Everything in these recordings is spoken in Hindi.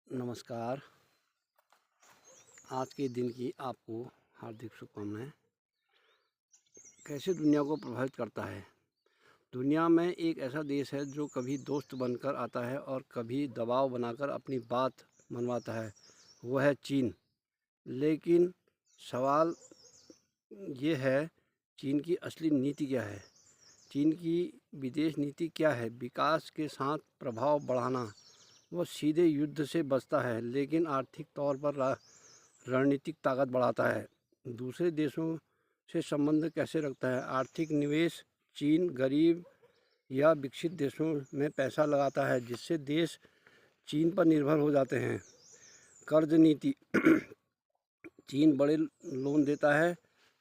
नमस्कार। आज के दिन की आपको हार्दिक शुभकामनाएँ। कैसे दुनिया को प्रभावित करता है? दुनिया में एक ऐसा देश है जो कभी दोस्त बनकर आता है और कभी दबाव बनाकर अपनी बात मनवाता है, वो है चीन। लेकिन सवाल ये है, चीन की असली नीति क्या है? चीन की विदेश नीति क्या है? विकास के साथ प्रभाव बढ़ाना। वो सीधे युद्ध से बचता है, लेकिन आर्थिक तौर पर रणनीतिक ताकत बढ़ाता है। दूसरे देशों से संबंध कैसे रखता है? आर्थिक निवेश। चीन गरीब या विकसित देशों में पैसा लगाता है, जिससे देश चीन पर निर्भर हो जाते हैं। कर्ज नीति। चीन बड़े लोन देता है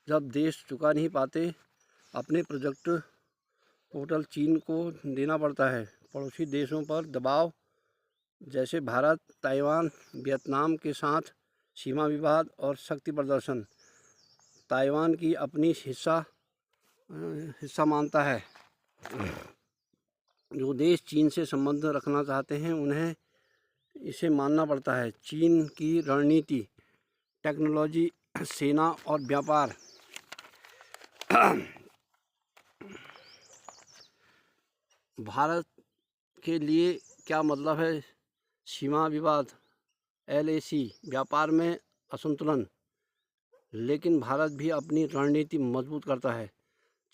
जब देश चुका नहीं पाते। अपने प्रोजेक्ट पोर्टल चीन को देना पड़ता है। पड़ोसी देशों पर दबाव, जैसे भारत, ताइवान, वियतनाम के साथ सीमा विवाद और शक्ति प्रदर्शन। ताइवान की अपनी हिस्सा मानता है। जो देश चीन से संबंध रखना चाहते हैं, उन्हें इसे मानना पड़ता है। चीन की रणनीति, टेक्नोलॉजी, सेना और व्यापार। भारत के लिए क्या मतलब है? सीमा विवाद, LAC, व्यापार में असंतुलन। लेकिन भारत भी अपनी रणनीति मजबूत करता है।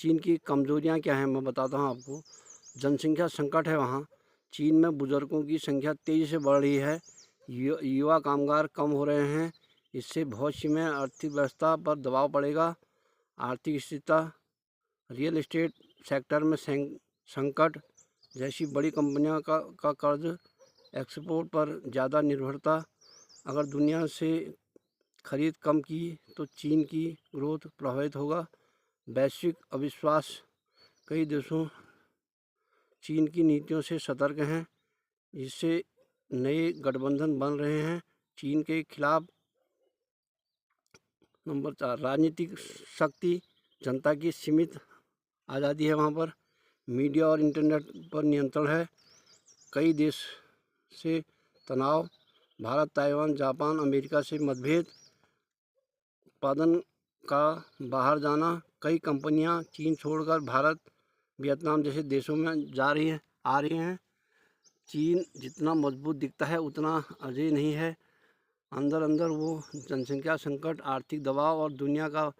चीन की कमजोरियां क्या हैं, मैं बताता हूं आपको। जनसंख्या संकट है वहां। चीन में बुजुर्गों की संख्या तेज़ी से बढ़ रही है। युवा कामगार कम हो रहे हैं। इससे भविष्य में आर्थिक व्यवस्था पर दबाव पड़ेगा। आर्थिक स्थिरता, रियल एस्टेट सेक्टर में संकट, जैसी बड़ी कंपनियों का कर्ज, एक्सपोर्ट पर ज़्यादा निर्भरता। अगर दुनिया से खरीद कम की तो चीन की ग्रोथ प्रभावित होगा। वैश्विक अविश्वास, कई देशों चीन की नीतियों से सतर्क हैं, जिससे नए गठबंधन बन रहे हैं चीन के खिलाफ। नंबर 4, राजनीतिक शक्ति। जनता की सीमित आज़ादी है वहाँ पर। मीडिया और इंटरनेट पर नियंत्रण है। कई देश से तनाव, भारत, ताइवान, जापान, अमेरिका से मतभेद। उत्पादन का बाहर जाना, कई कंपनियां चीन छोड़कर भारत, वियतनाम जैसे देशों में आ रही हैं। चीन जितना मजबूत दिखता है उतना अजय नहीं है। अंदर अंदर वो जनसंख्या संकट, आर्थिक दबाव और दुनिया का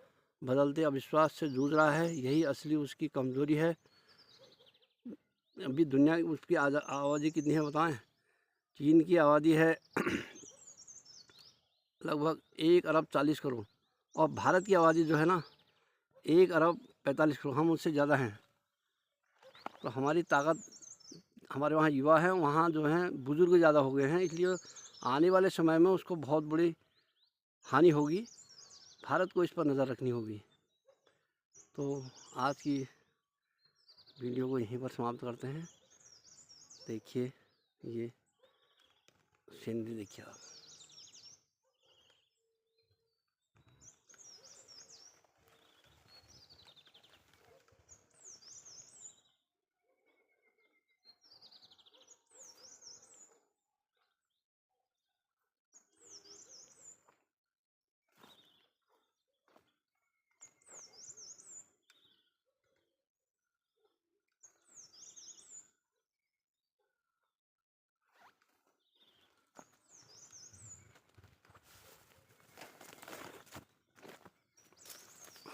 बदलते अविश्वास से जूझ रहा है। यही असली उसकी कमजोरी है। अभी दुनिया उसकी आबादी कितनी है बताएं? चीन की आबादी है लगभग 1 अरब 40 करोड़, और भारत की आबादी जो है ना 1 अरब 45 करोड़, हम उससे ज़्यादा हैं। तो हमारी ताकत, हमारे वहाँ युवा हैं, वहाँ जो हैं बुज़ुर्ग ज़्यादा हो गए हैं, इसलिए आने वाले समय में उसको बहुत बड़ी हानि होगी। भारत को इस पर नज़र रखनी होगी। तो आज की वीडियो को यहीं पर समाप्त करते हैं। देखिए ये सीनरी, देखिए आप।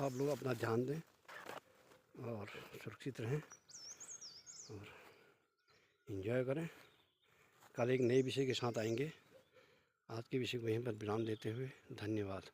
आप लोग अपना ध्यान दें और सुरक्षित रहें और एंजॉय करें। कल एक नए विषय के साथ आएंगे। आज के विषय को यहीं पर विराम देते हुए धन्यवाद।